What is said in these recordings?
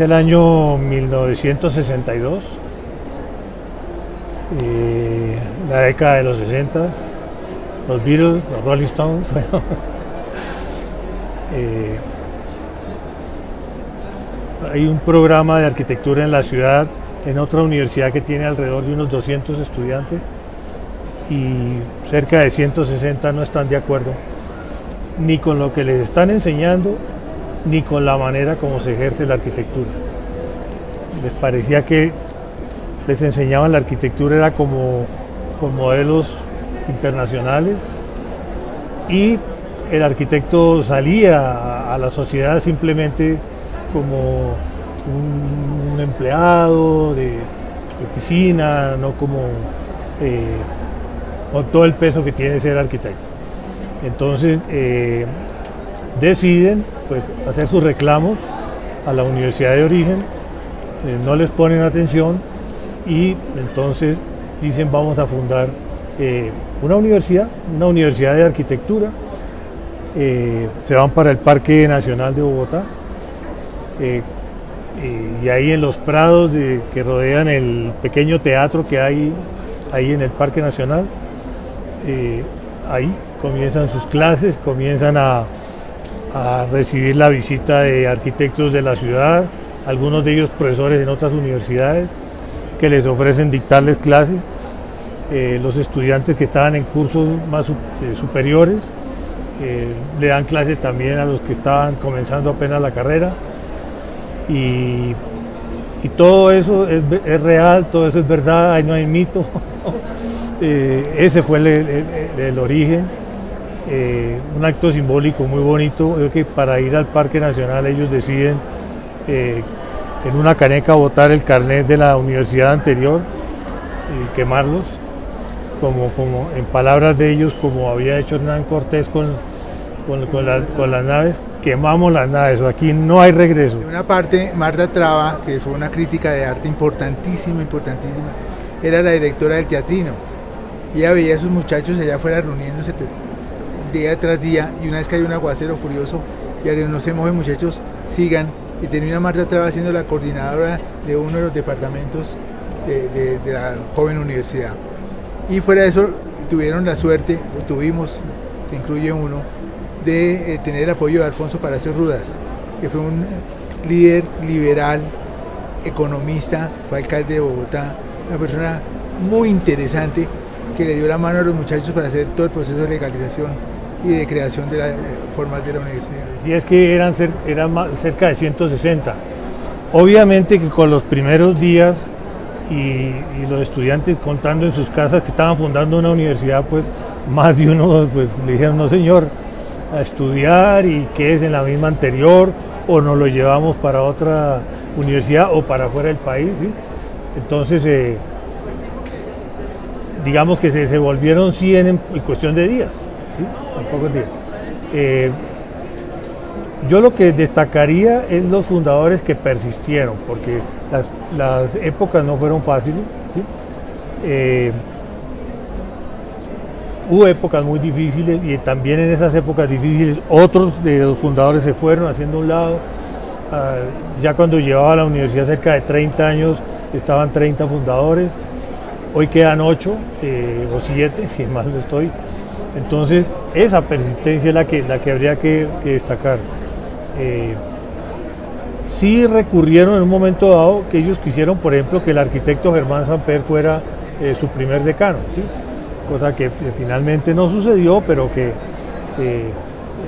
Es el año 1962, la década de los 60, los Beatles, los Rolling Stones. Bueno, hay un programa de arquitectura en la ciudad, en otra universidad que tiene alrededor de unos 200 estudiantes y cerca de 160 no están de acuerdo ni con lo que les están enseñando ni con la manera como se ejerce la arquitectura. Les parecía que les enseñaban la arquitectura era como con modelos internacionales y el arquitecto salía a la sociedad simplemente como un empleado de oficina, no como con todo el peso que tiene ser arquitecto. Entonces deciden pues hacer sus reclamos a la universidad de origen, no les ponen atención y entonces dicen vamos a fundar una universidad de arquitectura. Se van para el Parque Nacional de Bogotá y ahí en los prados que rodean el pequeño teatro que hay ahí en el Parque Nacional, ahí comienzan sus clases, comienzan a recibir la visita de arquitectos de la ciudad, algunos de ellos profesores en otras universidades que les ofrecen dictarles clases, los estudiantes que estaban en cursos más superiores le dan clases también a los que estaban comenzando apenas la carrera y todo eso es real, todo eso es verdad, ahí no hay mito. Ese fue el origen, un acto simbólico muy bonito. Creo que para ir al Parque Nacional ellos deciden en una caneca botar el carnet de la universidad anterior y quemarlos, como en palabras de ellos, como había hecho Hernán Cortés con las naves. Quemamos las naves, aquí no hay regreso. En una parte, Marta Traba, que fue una crítica de arte importantísima, era la directora del Teatrino. Y ella veía a esos muchachos allá afuera reuniéndose día tras día, y una vez cayó un aguacero furioso, y le dijo, no se mojen muchachos, sigan. Y termina Marta Traba siendo la coordinadora de uno de los departamentos de la joven universidad. Y fuera de eso, tuvieron la suerte, tuvimos, se incluye uno, de tener el apoyo de Alfonso Palacios Rudas, que fue un líder liberal, economista, fue alcalde de Bogotá, una persona muy interesante que le dio la mano a los muchachos para hacer todo el proceso de legalización y de creación de la formal de la universidad. Y es que eran cerca de 160. Obviamente que con los primeros días y los estudiantes contando en sus casas que estaban fundando una universidad, pues más de uno pues, le dijeron, no señor, a estudiar y que es en la misma anterior o nos lo llevamos para otra universidad o para fuera del país, ¿sí? Entonces digamos que se volvieron 100 en cuestión de días, ¿sí? En pocos días. Yo lo que destacaría es los fundadores que persistieron, porque las épocas no fueron fáciles, ¿sí? Hubo épocas muy difíciles y también en esas épocas difíciles otros de los fundadores se fueron haciendo a un lado. Ya cuando llevaba a la universidad cerca de 30 años estaban 30 fundadores, hoy quedan 8 o 7, si mal no estoy. Entonces esa persistencia es la que habría que destacar. Sí recurrieron en un momento dado que ellos quisieron, por ejemplo, que el arquitecto Germán Samper fuera su primer decano, ¿sí? Cosa que finalmente no sucedió, pero que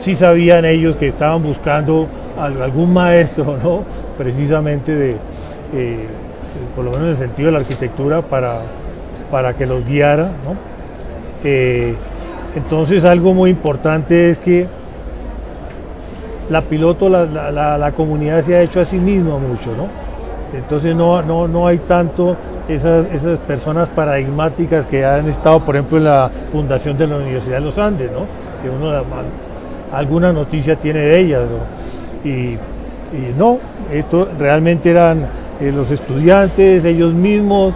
sí sabían ellos que estaban buscando algún maestro, ¿no? Precisamente por lo menos en el sentido de la arquitectura para que los guiara, ¿no? Entonces algo muy importante es que la piloto, la comunidad se ha hecho a sí misma mucho, ¿no? Entonces no hay tanto esas personas paradigmáticas que han estado, por ejemplo, en la fundación de la Universidad de los Andes, ¿no? Que uno alguna noticia tiene de ellas, ¿no? Y no, esto realmente eran los estudiantes, ellos mismos,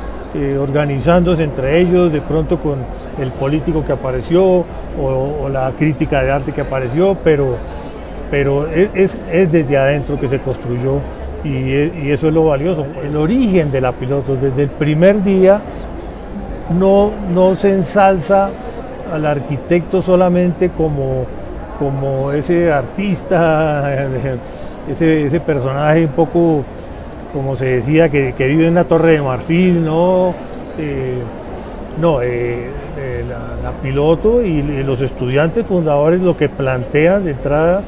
organizándose entre ellos, de pronto con el político que apareció o la crítica de arte que apareció, pero es desde adentro que se construyó y eso es lo valioso. El origen de la piloto, desde el primer día no se ensalza al arquitecto solamente como ese artista, ese personaje un poco, como se decía, que vive en una torre de marfil, ¿no? La piloto y los estudiantes fundadores lo que plantean de entrada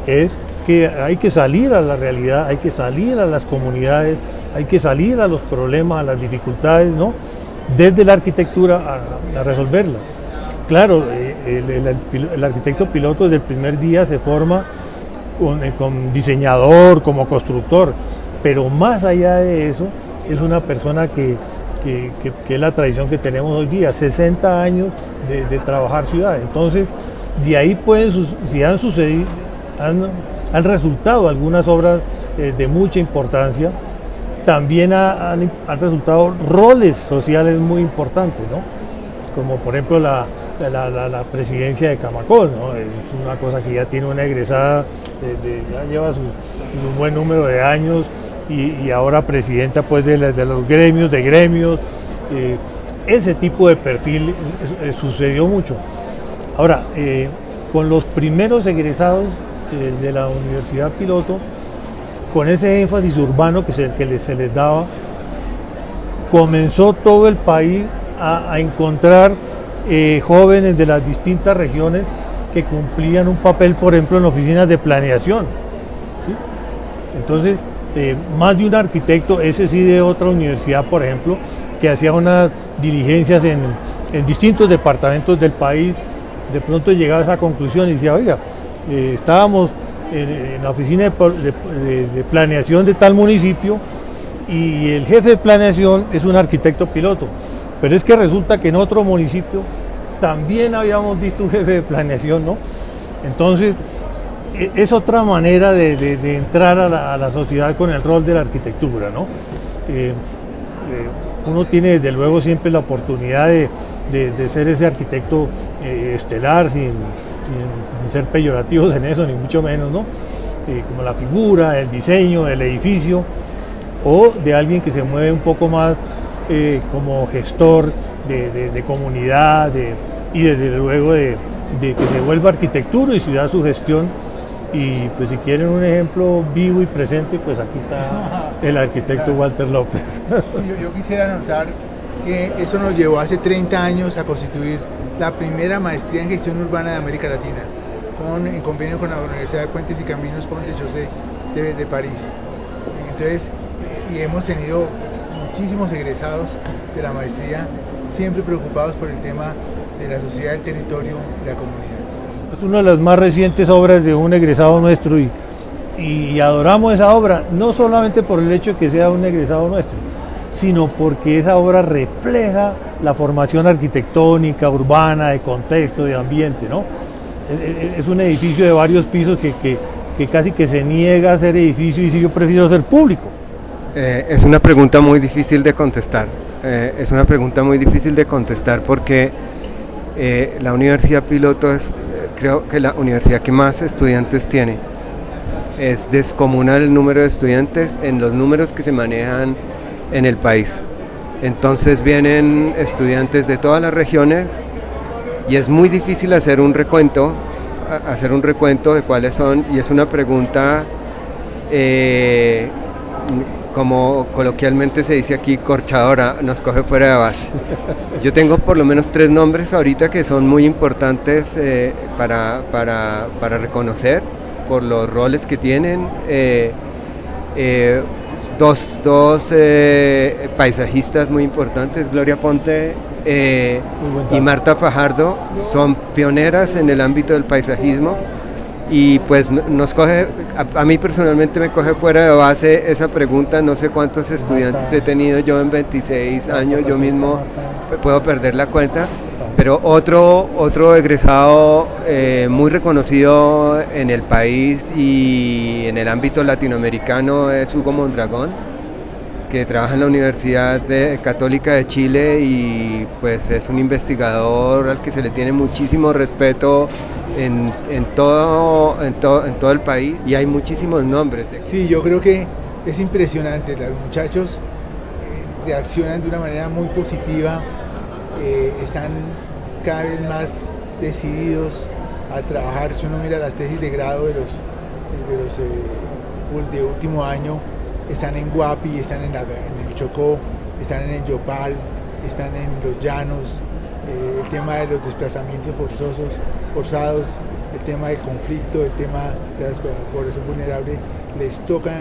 es que hay que salir a la realidad, hay que salir a las comunidades, hay que salir a los problemas, a las dificultades, ¿no? Desde la arquitectura a resolverlas. Claro, el arquitecto piloto desde el primer día se forma con diseñador, como constructor, pero más allá de eso es una persona que es la tradición que tenemos hoy día, 60 años de trabajar ciudades. Entonces, de ahí si han sucedido, han resultado algunas obras de mucha importancia, también han resultado roles sociales muy importantes, ¿no? Como por ejemplo la presidencia de Camacol, ¿no? Es una cosa que ya tiene una egresada, ya lleva un buen número de años, y ahora presidenta pues de los gremios, ese tipo de perfil sucedió mucho. Ahora, con los primeros egresados de la Universidad Piloto, con ese énfasis urbano que se les daba, comenzó todo el país a encontrar jóvenes de las distintas regiones que cumplían un papel, por ejemplo, en oficinas de planeación, ¿sí? Entonces, más de un arquitecto, ese sí de otra universidad, por ejemplo, que hacía unas diligencias en distintos departamentos del país, de pronto llegaba a esa conclusión y decía, oiga, estábamos en la oficina de planeación de tal municipio y el jefe de planeación es un arquitecto piloto, pero es que resulta que en otro municipio también habíamos visto un jefe de planeación, ¿no? Entonces, es otra manera de entrar a la sociedad con el rol de la arquitectura, ¿no? Uno tiene desde luego siempre la oportunidad de ser ese arquitecto estelar, sin ser peyorativos en eso, ni mucho menos, ¿no? Como la figura, el diseño del edificio, o de alguien que se mueve un poco más como gestor de comunidad, y desde luego de que se vuelva arquitectura y ciudad su gestión. Y pues si quieren un ejemplo vivo y presente, pues aquí está el arquitecto Walter López. Sí, yo quisiera anotar que eso nos llevó hace 30 años a constituir la primera maestría en gestión urbana de América Latina, en convenio con la Universidad de Puentes y Caminos Pont de Chaussée de París. Entonces, y hemos tenido muchísimos egresados de la maestría, siempre preocupados por el tema de la sociedad, el territorio y la comunidad. Es una de las más recientes obras de un egresado nuestro y adoramos esa obra, no solamente por el hecho de que sea un egresado nuestro, sino porque esa obra refleja la formación arquitectónica, urbana, de contexto, de ambiente, ¿no? Es un edificio de varios pisos que casi que se niega a ser edificio y dice yo prefiero ser público. Es una pregunta muy difícil de contestar, porque la Universidad Piloto es, creo que la universidad que más estudiantes tiene. Es descomunal el número de estudiantes en los números que se manejan en el país. Entonces vienen estudiantes de todas las regiones y es muy difícil hacer un recuento de cuáles son, y es una pregunta, como coloquialmente se dice aquí, corchadora, nos coge fuera de base. Yo tengo por lo menos 3 nombres ahorita que son muy importantes para reconocer por los roles que tienen. Dos paisajistas muy importantes, Gloria Ponte y Marta Fajardo, son pioneras en el ámbito del paisajismo, y pues nos coge, a mí personalmente me coge fuera de base esa pregunta. No sé cuántos estudiantes he tenido yo en 26 años, yo mismo puedo perder la cuenta, pero otro egresado muy reconocido en el país y en el ámbito latinoamericano es Hugo Mondragón, que trabaja en la Universidad Católica de Chile y pues es un investigador al que se le tiene muchísimo respeto en todo el país, y hay muchísimos nombres. Sí, yo creo que es impresionante, los muchachos reaccionan de una manera muy positiva, están cada vez más decididos a trabajar. Si uno mira las tesis de grado de los de último año, están en Guapi, están en el Chocó, están en el Yopal, están en los llanos, el tema de los desplazamientos forzados, el tema del conflicto, el tema de la población vulnerable, les toca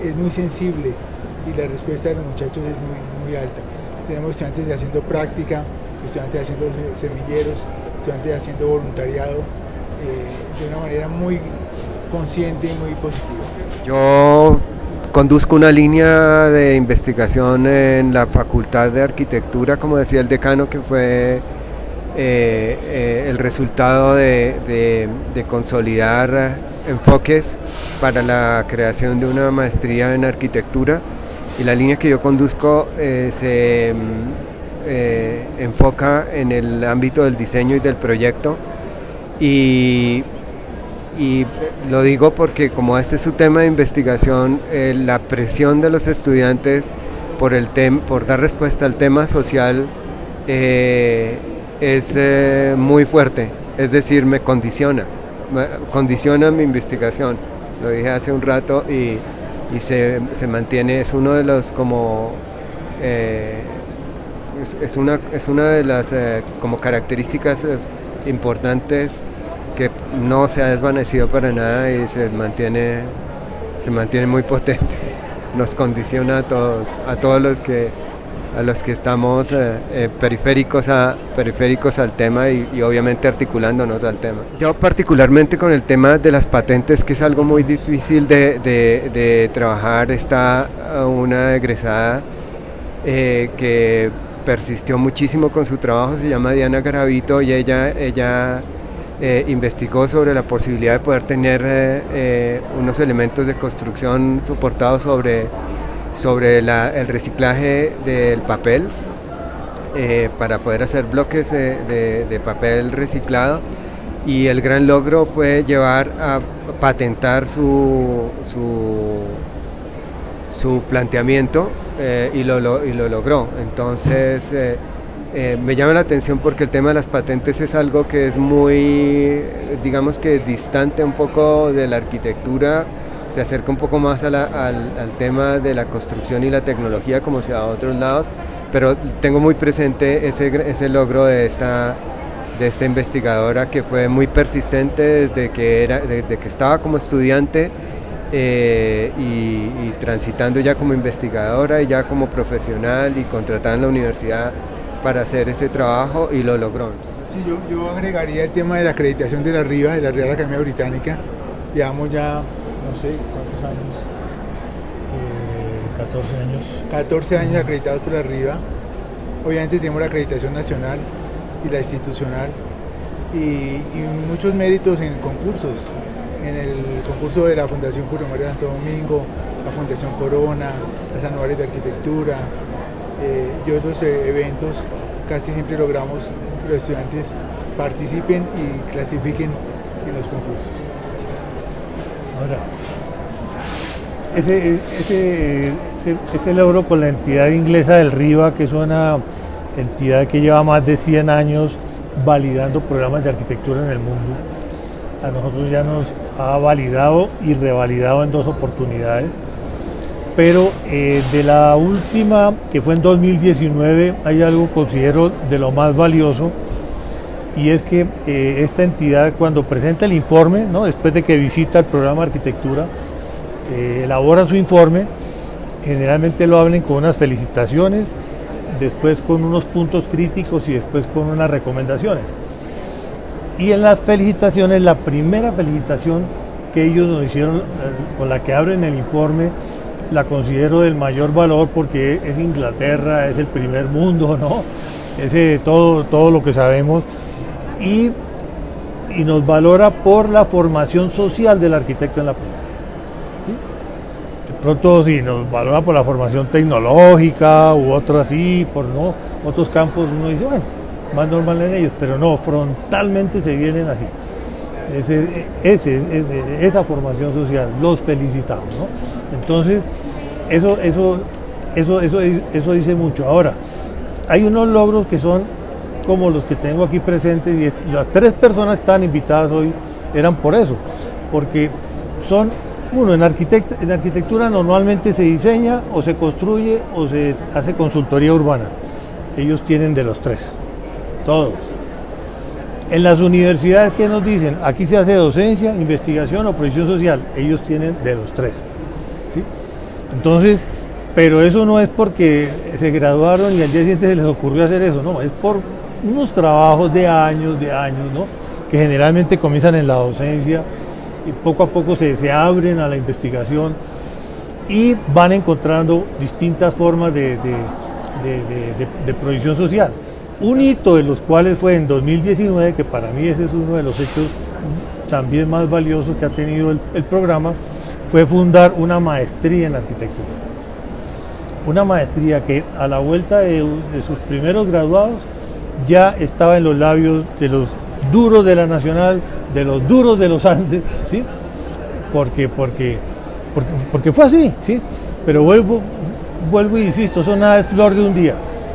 es muy sensible y la respuesta de los muchachos es muy alta. Tenemos estudiantes haciendo práctica, estudiantes haciendo semilleros, estudiantes haciendo voluntariado de una manera muy consciente y muy positiva. Yo conduzco una línea de investigación en la Facultad de Arquitectura, como decía el decano, que fue el resultado de consolidar enfoques para la creación de una maestría en arquitectura, y la línea que yo conduzco se enfoca en el ámbito del diseño y del proyecto, y lo digo porque como este es su tema de investigación, la presión de los estudiantes por dar respuesta al tema social es muy fuerte, es decir, me condiciona mi investigación. Lo dije hace un rato y se mantiene, es uno de los como es una de las como características importantes que no se ha desvanecido para nada y se mantiene muy potente. Nos condiciona a todos los que estamos periféricos al tema y obviamente articulándonos al tema. Yo particularmente con el tema de las patentes, que es algo muy difícil de trabajar, está una egresada que persistió muchísimo con su trabajo, se llama Diana Garavito, y ella investigó sobre la posibilidad de poder tener unos elementos de construcción soportados sobre el reciclaje del papel para poder hacer bloques de papel reciclado, y el gran logro fue llevar a patentar su planteamiento y lo logró. Entonces me llama la atención porque el tema de las patentes es algo que es muy, digamos que distante un poco de la arquitectura, se acerca un poco más al tema de la construcción y la tecnología como se da a otros lados, pero tengo muy presente ese logro de esta investigadora, que fue muy persistente desde que estaba como estudiante y transitando ya como investigadora y ya como profesional y contratada en la universidad para hacer ese trabajo, y lo logró. Sí, yo agregaría el tema de la acreditación de la RIVA, de la Real Academia Británica. Llevamos ya, no sé, ¿cuántos años? 14 años. 14 años acreditados por la RIVA. Obviamente tenemos la acreditación nacional y la institucional, y muchos méritos en concursos. En el concurso de la Fundación Julio Mario Santo Domingo, la Fundación Corona, las anuales de arquitectura y otros eventos, casi siempre logramos que los estudiantes participen y clasifiquen en los concursos. Ahora, ese logro con la entidad inglesa del RIVA, que es una entidad que lleva más de 100 años validando programas de arquitectura en el mundo, a nosotros ya nos ha validado y revalidado en 2 oportunidades, pero de la última, que fue en 2019, hay algo que considero de lo más valioso, y es que esta entidad, cuando presenta el informe, ¿no?, después de que visita el programa de arquitectura, elabora su informe, generalmente lo hablan con unas felicitaciones, después con unos puntos críticos y después con unas recomendaciones. Y en las felicitaciones, la primera felicitación que ellos nos hicieron, con la que abren el informe, la considero del mayor valor porque es Inglaterra, es el primer mundo, ¿no? Es todo lo que sabemos, y nos valora por la formación social del arquitecto en la planta. ¿Sí? De pronto sí, nos valora por la formación tecnológica u otras así, por no otros campos uno dice, bueno, más normal en ellos, pero no, frontalmente se vienen así. esa formación social, los felicitamos, ¿no? Entonces, eso dice mucho. Ahora, hay unos logros que son como los que tengo aquí presentes, y las 3 personas que estaban invitadas hoy eran por eso, porque son, uno, en arquitectura normalmente se diseña o se construye o se hace consultoría urbana. Ellos tienen de los 3, todos. En las universidades, ¿qué nos dicen? Aquí se hace docencia, investigación o proyección social. Ellos tienen de los 3, ¿sí? Entonces, pero eso no es porque se graduaron y al día siguiente se les ocurrió hacer eso, no, es por unos trabajos de años, ¿no? Que generalmente comienzan en la docencia y poco a poco se abren a la investigación y van encontrando distintas formas de proyección social. Un hito de los cuales fue en 2019, que para mí ese es uno de los hechos también más valiosos que ha tenido el programa, fue fundar una maestría en arquitectura. Una maestría que a la vuelta de sus primeros graduados ya estaba en los labios de los duros de la Nacional, de los duros de los Andes, ¿sí? Porque fue así, ¿sí? Pero vuelvo y insisto, eso nada es flor de un día.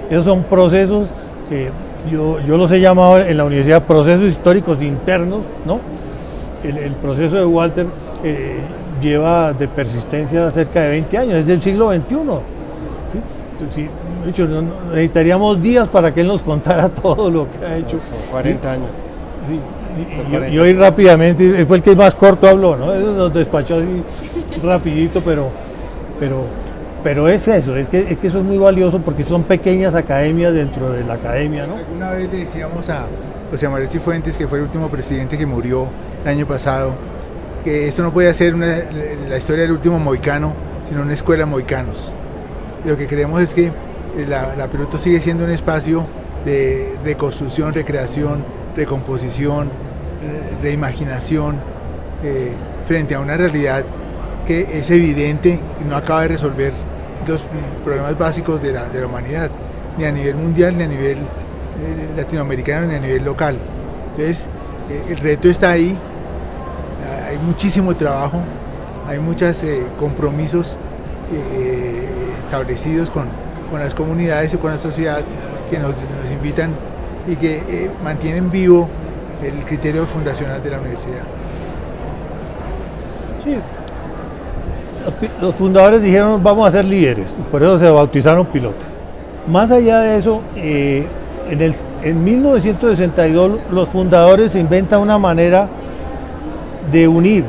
Esos son procesos que yo los he llamado en la universidad procesos históricos internos, ¿no? El proceso de Walter lleva de persistencia cerca de 20 años, es del siglo XXI. ¿Sí? De hecho, necesitaríamos días para que él nos contara todo lo que ha hecho. Son 40 años. Sí. Y hoy rápidamente, fue el que más corto habló, ¿no? Eso nos despachó así rapidito, pero es eso, es que eso es muy valioso porque son pequeñas academias dentro de la academia, ¿no? Alguna vez le decíamos a José María Cifuentes, que fue el último presidente que murió el año pasado, que esto no podía ser la historia del último mohicano, sino una escuela de mohicanos. Y lo que creemos es que la Piloto sigue siendo un espacio de reconstrucción, recreación, recomposición, reimaginación, frente a una realidad que es evidente que no acaba de resolver los problemas básicos de la humanidad, ni a nivel mundial, ni a nivel latinoamericano, ni a nivel local. Entonces, el reto está ahí, hay muchísimo trabajo, hay muchos compromisos establecidos con las comunidades y con la sociedad que nos invitan y que mantienen vivo el criterio fundacional de la universidad. Sí. Los fundadores dijeron vamos a ser líderes, por eso se bautizaron Piloto. Más allá de eso, en 1962 los fundadores se inventan una manera de unir,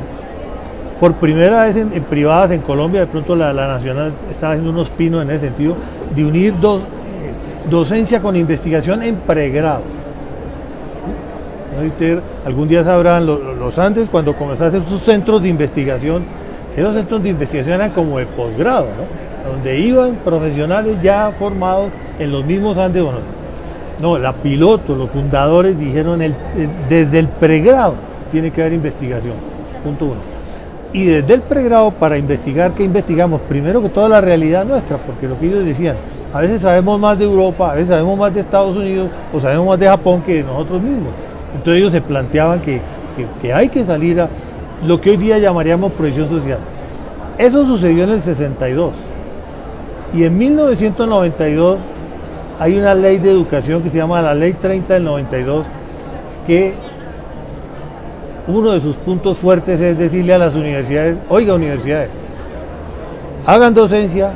por primera vez en privadas en Colombia, de pronto la Nacional estaba haciendo unos pinos en ese sentido, de unir docencia con investigación en pregrado. ¿No? Algún día sabrán los Andes, cuando comenzaron a hacer sus centros de investigación, esos centros de investigación eran como de posgrado, ¿no? Donde iban profesionales ya formados en los mismos Andes. Bueno, no, la Piloto, los fundadores dijeron desde el pregrado tiene que haber investigación, punto 1. Y desde el pregrado, para investigar, ¿qué investigamos? Primero que toda la realidad nuestra, porque lo que ellos decían, a veces sabemos más de Europa, a veces sabemos más de Estados Unidos o sabemos más de Japón que de nosotros mismos. Entonces ellos se planteaban que hay que salir a lo que hoy día llamaríamos proyección social. Eso sucedió en el 62. Y en 1992 hay una ley de educación que se llama la Ley 30 del 92, que uno de sus puntos fuertes es decirle a las universidades, oiga universidades, hagan docencia,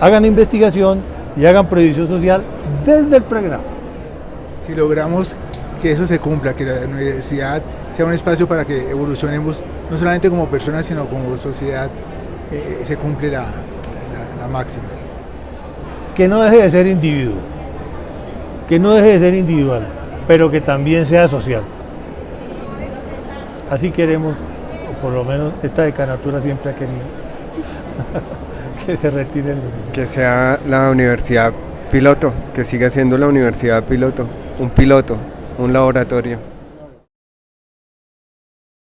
hagan investigación y hagan proyección social desde el pregrado. Si logramos que eso se cumpla, que la universidad sea un espacio para que evolucionemos, no solamente como personas, sino como sociedad, se cumple la máxima. Que no deje de ser individuo, que no deje de ser individual, pero que también sea social. Así queremos, o por lo menos esta decanatura siempre ha querido, que se retire que sea la universidad piloto, que siga siendo la universidad piloto, un laboratorio.